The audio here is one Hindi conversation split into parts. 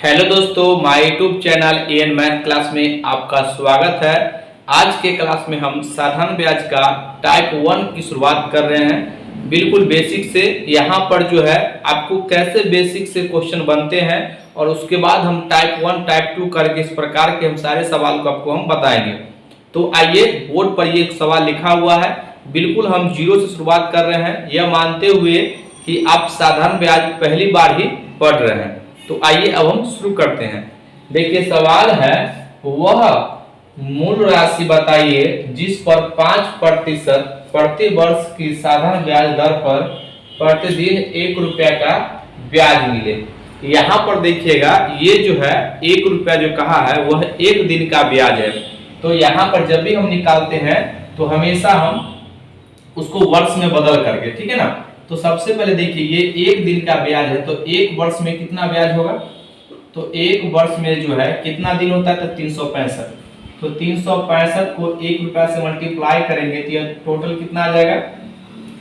हेलो दोस्तों, my YouTube channel N math class में आपका स्वागत है। आज के क्लास में हम साधारण ब्याज का टाइप 1 की शुरुआत कर रहे हैं, बिल्कुल बेसिक से। यहाँ पर जो है आपको कैसे बेसिक से क्वेश्चन बनते हैं और उसके बाद हम टाइप 1 टाइप 2 करके इस प्रकार के हम सारे सवाल को आपको हम बताएंगे। तो आइए, बोर्ड पर ये एक सवाल लिखा हुआ है, बिल्कुल हम जीरो से शुरुआत कर रहे हैं, यह मानते हुए कि आप साधारण ब्याज पहली बार ही पढ़ रहे हैं। तो आइए अब हम शुरू करते हैं। देखिए सवाल है, वह मूल राशि बताइए जिस पर 5% प्रति वर्ष की साधारण ब्याज दर पर प्रतिदिन 1 रुपया का ब्याज मिले। यहाँ पर देखिएगा, ये जो है 1 रुपया जो कहा है वह एक दिन का ब्याज है। तो यहाँ पर जब भी हम निकालते हैं तो हमेशा हम उसको वर्ष में बदल करके, ठीक है ना। तो सबसे पहले देखिए, ये एक दिन का ब्याज है, तो एक वर्ष में कितना ब्याज होगा? तो एक वर्ष में जो है कितना दिन होता है? तो 365। तो 365 को 1 रुपया से मल्टीप्लाई करेंगे तो यह टोटल कितना आ जाएगा?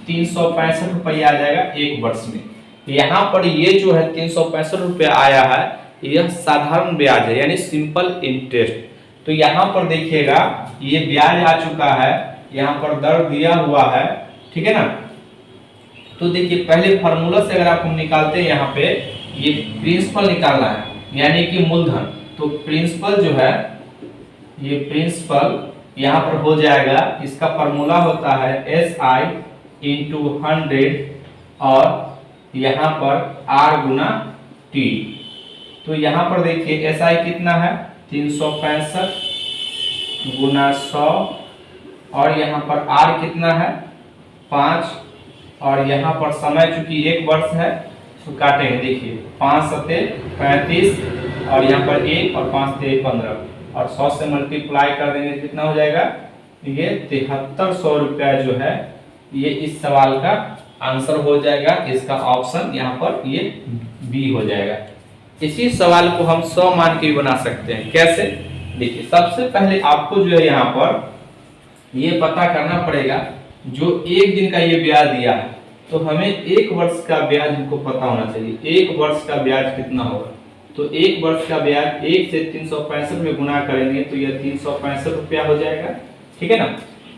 365 रुपया आ जाएगा एक वर्ष में। यहाँ पर ये जो है 365 रुपया आया है, यह साधारण ब्याज है, यानी सिंपल इंटरेस्ट। तो यहाँ पर देखिएगा, ये ब्याज आ चुका है, यहाँ पर दर दिया हुआ है, ठीक है ना। तो देखिए पहले फार्मूला से अगर आप हम निकालते हैं, यहाँ पे ये प्रिंसिपल निकालना है, यानी कि मूलधन। तो प्रिंसिपल जो है, ये प्रिंसिपल यहाँ पर हो जाएगा, इसका फार्मूला होता है SI × 100 और यहाँ पर R गुना T। तो यहाँ पर देखिए SI कितना है? 365 गुना 100 और यहाँ पर R कितना है? 5। और यहाँ पर समय चूंकि एक वर्ष है तो काटेंगे, देखिए 5 सत्ते 35 और यहाँ पर 1 और 5 से 15 और 100 से मल्टीप्लाई कर देंगे, कितना हो जाएगा? ये 7300 रुपया जो है, ये इस सवाल का आंसर हो जाएगा। इसका ऑप्शन यहाँ पर ये बी हो जाएगा। इसी सवाल को हम 100 मान के भी बना सकते हैं। कैसे? देखिए सबसे पहले आपको जो है यहाँ पर ये पता करना पड़ेगा, जो एक दिन का ये ब्याज दिया है तो हमें एक वर्ष का ब्याज हमको पता होना चाहिए। एक वर्ष का ब्याज कितना होगा? तो एक वर्ष का ब्याज 1 से 365 में गुना करेंगे तो यह 365 रुपया हो जाएगा, ठीक है ना।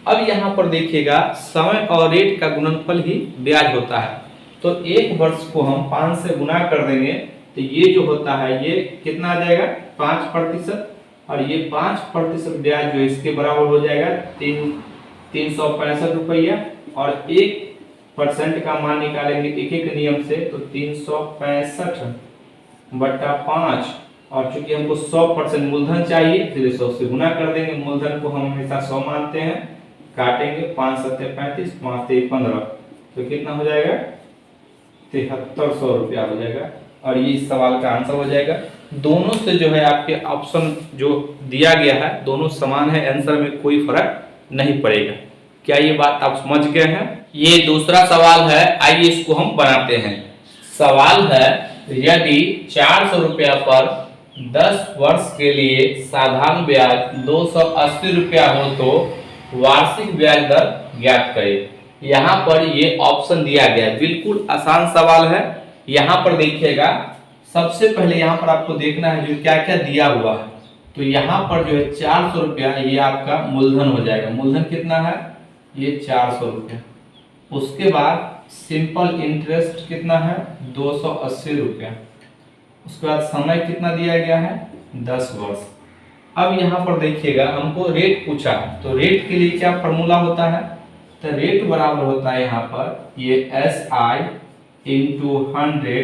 अब यहाँ पर देखिएगा, समय और रेट का गुणनफल ही ब्याज होता है। तो एक वर्ष को हम 5 से गुना कर देंगे तो ये जो होता है ये कितना आ जाएगा? 5%। और ये 5% ब्याज जो इसके बराबर हो जाएगा 365 रुपया। और 1% का मान निकालेंगे एक एक नियम से, तो 365 बटा 5। और चूंकि हमको 100% मूलधन चाहिए तो 100 से गुना कर देंगे। मूलधन को हम हमेशा 100 मानते हैं। काटेंगे 5 सत्ते 35, 5 से 15, तो कितना हो जाएगा? 7300 रुपया हो जाएगा। और ये इस सवाल का आंसर हो जाएगा। दोनों से जो है आपके ऑप्शन जो दिया गया है दोनों समान है, आंसर में कोई फर्क नहीं पड़ेगा। क्या ये बात आप समझ गए हैं? ये दूसरा सवाल है, आइए इसको हम बनाते हैं। सवाल है, यदि 400 रुपया पर 10 वर्ष के लिए साधारण ब्याज 280 रुपया हो तो वार्षिक ब्याज दर ज्ञात करें। यहाँ पर ये ऑप्शन दिया गया है, बिल्कुल आसान सवाल है। यहाँ पर देखिएगा, सबसे पहले यहाँ पर आपको देखना है जो क्या क्या दिया हुआ है। तो यहाँ पर जो है 400 रुपया ये आपका मूलधन हो जाएगा। मूलधन कितना है? ये 400 रुपया। उसके बाद सिंपल इंटरेस्ट कितना है? 280 रुपया। उसके बाद समय कितना दिया गया है? 10 वर्ष। अब यहाँ पर देखिएगा, हमको रेट पूछा है, तो रेट के लिए क्या फॉर्मूला होता है? तो रेट बराबर होता है यहाँ पर ये SI × 100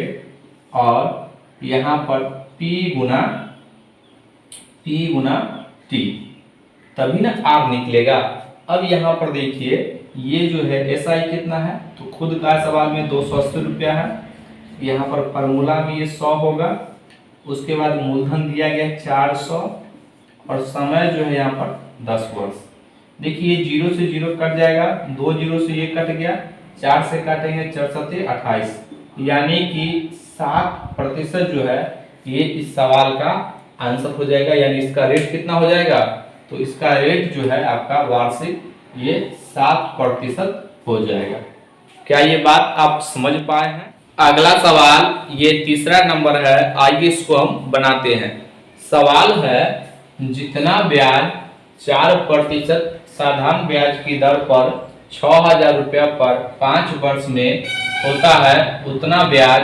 और यहाँ पर P गुना T, तभी ना R निकलेगा। अब यहाँ पर देखिए, ये जो है SI कितना है? तो खुद का सवाल में 280 रुपया है। यहाँ पर फार्मूला में ये 100 होगा। उसके बाद मूलधन दिया गया 400 और समय जो है यहाँ पर 10 वर्ष। देखिए ये 0 से 0 कट जाएगा, 2 0 से ये कट गया, 4 से काटेंगे 4 सत्ते 28, यानी कि 60% जो है ये इस सवाल का आंसर हो जाएगा। यानी इसका रेट कितना हो जाएगा? तो इसका रेट जो है आपका वार्षिक ये 7% हो जाएगा। क्या ये बात आप समझ पाए हैं? अगला सवाल ये तीसरा नंबर है, आइए इसको हम बनाते हैं। सवाल है, जितना ब्याज 4% साधारण ब्याज की दर पर 6,000 रुपया पर 5 वर्ष में होता है, उतना ब्याज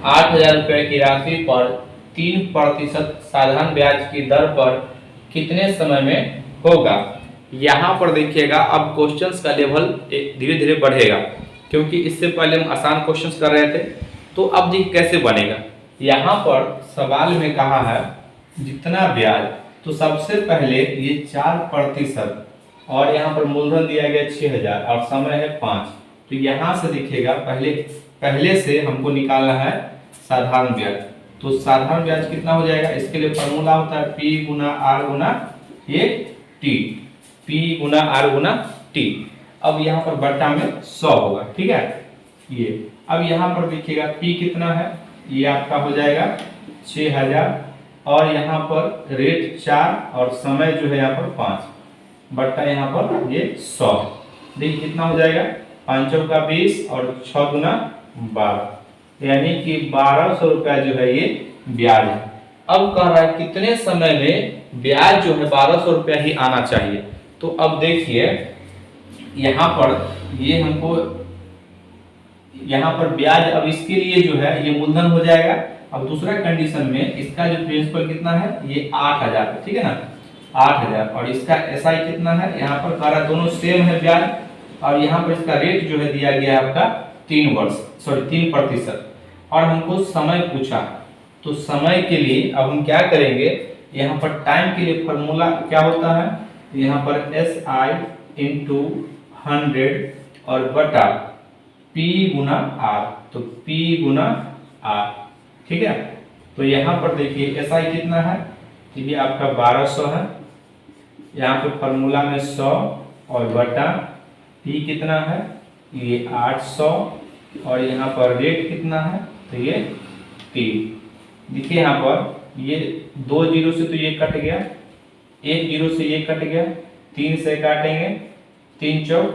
8,000 रुपये की राशि पर 3% साधारण ब्याज की दर पर कितने समय में होगा। यहाँ पर देखिएगा, अब क्वेश्चंस का लेवल धीरे धीरे बढ़ेगा, क्योंकि इससे पहले हम आसान क्वेश्चंस कर रहे थे। तो अब देखिए कैसे बनेगा। यहाँ पर सवाल में कहा है जितना ब्याज, तो सबसे पहले ये 4% और यहाँ पर मूलधन दिया गया 6,000 और समय है 5। तो यहाँ से देखिएगा, पहले से हमको निकालना है साधारण ब्याज। तो साधारण ब्याज कितना हो जाएगा, इसके लिए फॉर्मूला होता है P गुना R गुना ये T, P गुना R गुना T। अब यहाँ पर बट्टा में 100 होगा, ठीक है। ये अब यहाँ पर देखिएगा P कितना है, ये आपका हो जाएगा 6,000 और यहाँ पर रेट 4 और समय जो है यहाँ पर 5 बट्टा यहाँ पर ये 100। देखिए कितना हो जाएगा, 5 का 20 और 6 गुना 12, यानी कि 1,200 रुपया जो है ये ब्याज है। अब कह रहा है कितने समय में ब्याज जो है 1,200 रुपया ही आना चाहिए। तो अब देखिए यहाँ पर ये हमको यहाँ पर ब्याज, अब इसके लिए जो है ये मूलधन हो जाएगा। अब दूसरा कंडीशन में इसका जो प्रिंसिपल कितना है, ये 8,000 है, ठीक है ना, 8,000 और इसका एसआई कितना है, यहाँ पर कह रहा दोनों सेम है ब्याज। और यहाँ पर इसका रेट जो है दिया गया है आपका 3%। और हमको समय पूछा, तो समय के लिए अब हम क्या करेंगे, यहाँ पर टाइम के लिए फॉर्मूला क्या होता है, यहाँ पर SI इंटू 100 और बटा P गुना R, तो P गुना R, ठीक है। तो यहाँ पर देखिए SI कितना है, ये आपका 1,200 है, यहाँ पे फॉर्मूला में 100 और बटा P कितना है, ये 800 और यहाँ पर रेट कितना है, तो ये 3। देखिए यहाँ पर ये 2 जीरो से तो ये कट गया, 1 जीरो से ये कट गया, 3 से काटेंगे 3 चौक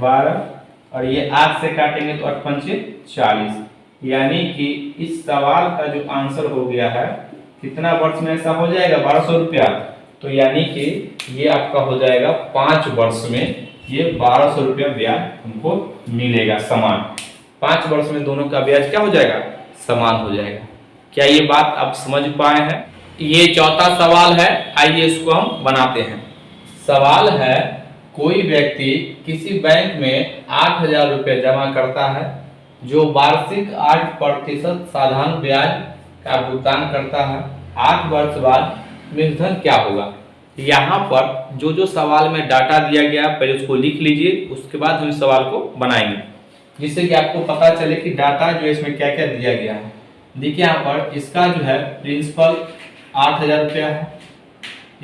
12 और ये 8 से काटेंगे तो 8 पंचे 40, यानी कि इस सवाल का जो आंसर हो गया है, कितना वर्ष में ऐसा हो जाएगा 1,200 रुपया। तो यानी कि ये आपका हो जाएगा 5 वर्ष में ये 1,200 रुपया ब्याज हमको मिलेगा समान। 5 वर्ष में दोनों का ब्याज क्या हो जाएगा, समान हो जाएगा। क्या ये बात आप समझ पाए हैं। ये चौथा सवाल है, आइए इसको हम बनाते हैं। सवाल है, कोई व्यक्ति किसी बैंक में 8,000 रुपये जमा करता है, जो वार्षिक 8% साधारण ब्याज का भुगतान करता है। 8 वर्ष बाद मूलधन क्या होगा। यहाँ पर जो सवाल में डाटा दिया गया पहले उसको लिख लीजिए, उसके बाद हम इस सवाल को बनाएंगे, जिससे कि आपको पता चले कि डाटा जो है इसमें क्या क्या दिया गया है। देखिए यहाँ पर इसका जो है प्रिंसिपल 8,000 रुपया है,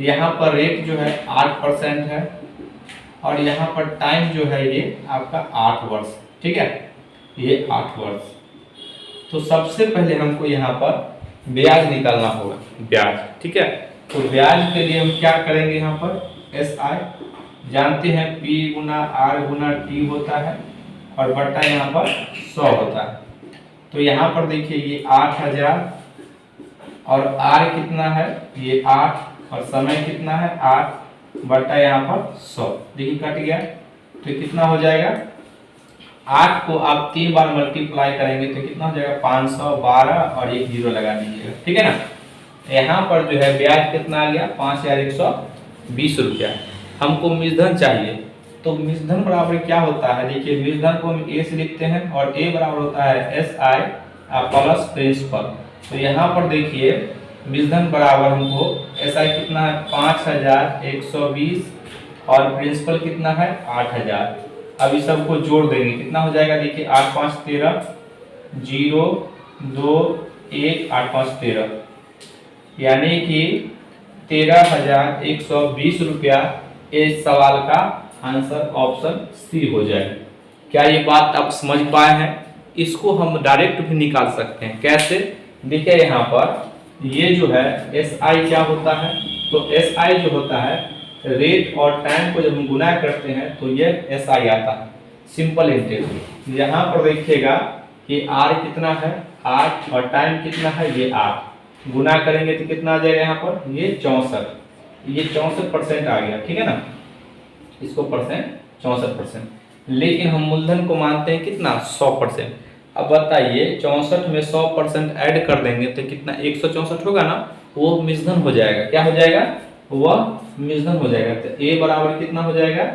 यहाँ पर रेट जो है 8% है और यहाँ पर टाइम जो है ये आपका 8 वर्ष, ठीक है, ये 8 वर्ष। तो सबसे पहले हमको यहाँ पर ब्याज निकालना होगा, ब्याज, ठीक है। तो ब्याज के लिए हम क्या करेंगे, यहाँ पर SI जानते हैं P गुना R गुना T होता है और बट्टा यहाँ पर 100 होता है। तो यहाँ पर देखिए ये 8,000 और R कितना है, ये 8 और समय कितना है 8 बट्टा यहाँ पर 100, देखिए कट गया। तो कितना हो जाएगा, 8 को आप 3 बार मल्टीप्लाई करेंगे तो कितना हो जाएगा 512 और एक जीरो लगा दीजिएगा, ठीक है ना। यहाँ पर जो है ब्याज कितना आ गया 5,120 रुपया। हमको मूलधन चाहिए, तो मूलधन बराबर क्या होता है, देखिए मूलधन को हम A से लिखते हैं और A बराबर होता है SI प्लस प्रिंसिपल। तो यहाँ पर देखिए मूलधन बराबर हमको SI कितना है 5,120 और प्रिंसिपल कितना है 8,000। अब इस सबको जोड़ देंगे, कितना हो जाएगा, देखिए 8 5 13 0 2 1 8 5 13, यानी कि 13,120 रुपया इस सवाल का आंसर ऑप्शन सी हो जाएगा। क्या ये बात आप समझ पाए हैं। इसको हम डायरेक्ट भी निकाल सकते हैं, कैसे, देखिए यहाँ पर ये जो है SI क्या होता है, तो SI जो होता है रेट और टाइम को जब हम गुना करते हैं तो ये SI आता है, सिंपल इंटरेस्ट। यहाँ पर देखिएगा ये r कितना है 8 और टाइम कितना है ये 8, गुना करेंगे तो कितना आ जाएगा यहाँ पर ये 64, ये 64% आ गया, ठीक है ना, इसको परसेंट 64%। लेकिन हम मूलधन को मानते हैं कितना 100%। अब बताइए 64 में 100% ऐड कर देंगे तो कितना 164 होगा ना, वो मिश्रण हो जाएगा, क्या हो जाएगा, वह मिश्रण हो जाएगा। तो a बराबर कितना हो जाएगा,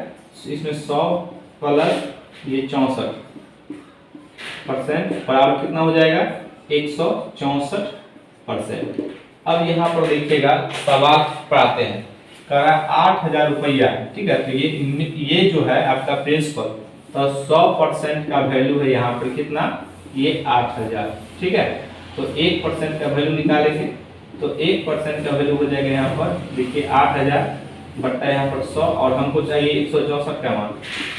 इसमें 100 प्लस ये 64% बराबर कितना हो जाएगा 164%। अब यहाँ पर देखिएगा सवाल पढ़ाते हैं, कह रहा 8000 रुपया है, ठीक है। तो ये जो है आपका प्रिंसिपल, तो 100% का वैल्यू है यहाँ पर कितना ये 8000, ठीक है। तो 1% का वैल्यू निकालेंगे तो 1% का वैल्यू हो जाएगा यहाँ पर देखिए 8000 बट्टा यहाँ पर 100 और हमको चाहिए 164 का मान,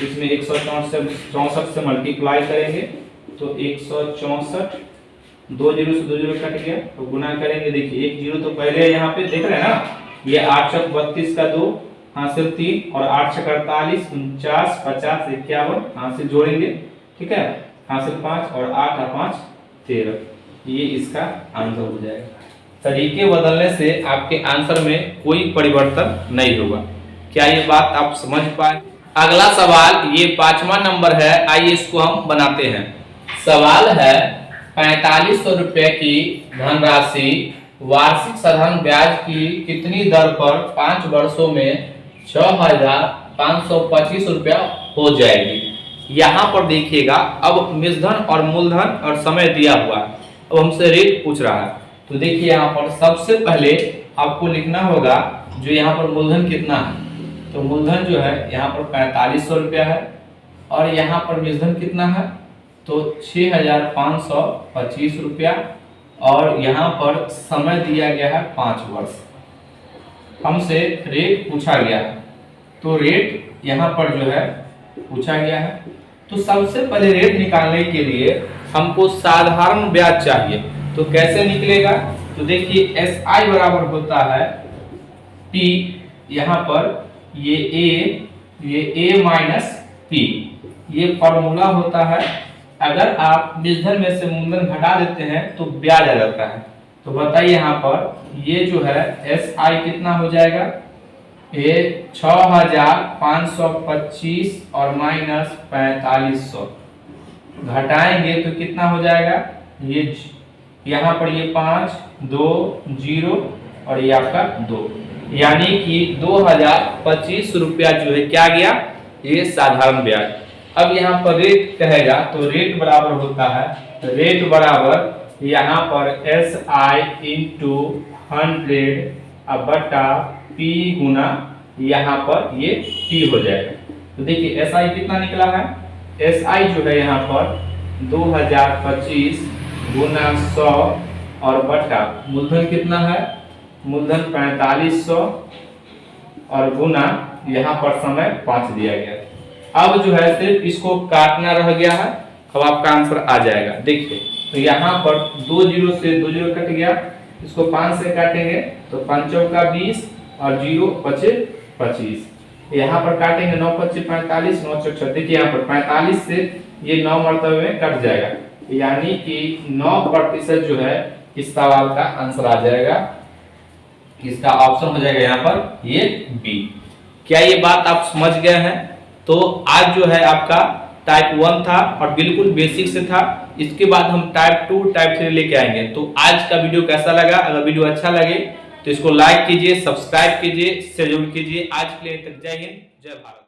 इसमें 164 से मल्टीप्लाई करेंगे तो 164, 2 जीरो से 2 जीरो कट गया तो गुना करेंगे, देखिए 1 जीरो तो पहले यहाँ पे देख रहे हैं ना, ये 8 चौक 32 का 2 हासिल 3 और 8 छक 48 49 50 51 हासिल जोड़ेंगे, ठीक है, हासिल 5 और 8 और 5 13, ये इसका आंसर हो जाएगा। तरीके बदलने से आपके आंसर में कोई परिवर्तन नहीं होगा। क्या ये बात आप समझ पाए? अगला सवाल ये 5वां नंबर है, आइए इसको हम बनाते हैं। सवाल है 4500 रुपए की धनराशि वार्षिक साधारण ब्याज की कितनी दर पर 5 वर्षों में 6525 रुपया हो जाएगी। यहाँ पर देखिएगा अब मिश्रण और मूलधन और समय दिया हुआ है, अब हमसे रेट पूछ रहा है। तो देखिए यहाँ पर सबसे पहले आपको लिखना होगा जो यहाँ पर मूलधन कितना है, तो मूलधन जो है यहाँ पर 4500 रुपया है और यहाँ पर मिश्रण कितना है तो 6525 रुपया और यहाँ पर समय दिया गया है 5 वर्ष। हमसे रेट पूछा गया है, तो रेट यहाँ पर जो है पूछा गया है। तो सबसे पहले रेट निकालने के लिए हमको साधारण ब्याज चाहिए, तो कैसे निकलेगा, तो देखिए SI बराबर होता है P, यहाँ पर ये A माइनस P, ये फॉर्मूला होता है। अगर आप मिश्रण में से मूलधन घटा देते हैं तो ब्याज आ जाता है। तो बताइए यहाँ पर ये जो है SI कितना हो जाएगा, ये 6525 और माइनस 4500 घटाएंगे तो कितना हो जाएगा, ये यहाँ पर ये 5 2 0 और ये आपका 2, यानी कि 2025 रुपया जो है क्या गया, ये साधारण ब्याज। अब यहाँ पर रेट कहेगा तो रेट बराबर होता है, रेट बराबर यहाँ पर SI इंटू 100 बटा P गुना यहाँ पर ये T हो जाएगा। तो देखिए SI कितना निकला है, SI जो है यहाँ पर 2025 गुना 100 और बटा मूलधन कितना है, मूलधन 4500 और गुना यहाँ पर समय 5 दिया गया। अब जो है सिर्फ इसको काटना रह गया है, अब आपका आंसर आ जाएगा। देखिए तो यहाँ पर 2 जीरो से 2 जीरो कट गया, इसको 5 से काटेंगे तो 5 का 20 और 0 बचे 25, यहाँ पर काटेंगे 9 25 45 9 66, देखिए यहाँ पर 45 से ये 9 मरतबे में कट जाएगा, यानी कि 9% जो है इस सवाल का आंसर आ जाएगा। इसका ऑप्शन हो जाएगा यहाँ पर ये बी। क्या ये बात आप समझ गए हैं? तो आज जो है आपका टाइप 1 था और बिल्कुल बेसिक से था, इसके बाद हम टाइप 2 टाइप 3 लेके आएंगे। तो आज का वीडियो कैसा लगा? अगर वीडियो अच्छा लगे तो इसको लाइक कीजिए, सब्सक्राइब कीजिए, शेयर जरूर कीजिए। आज के लिए तक जय हिंद, जय भारत।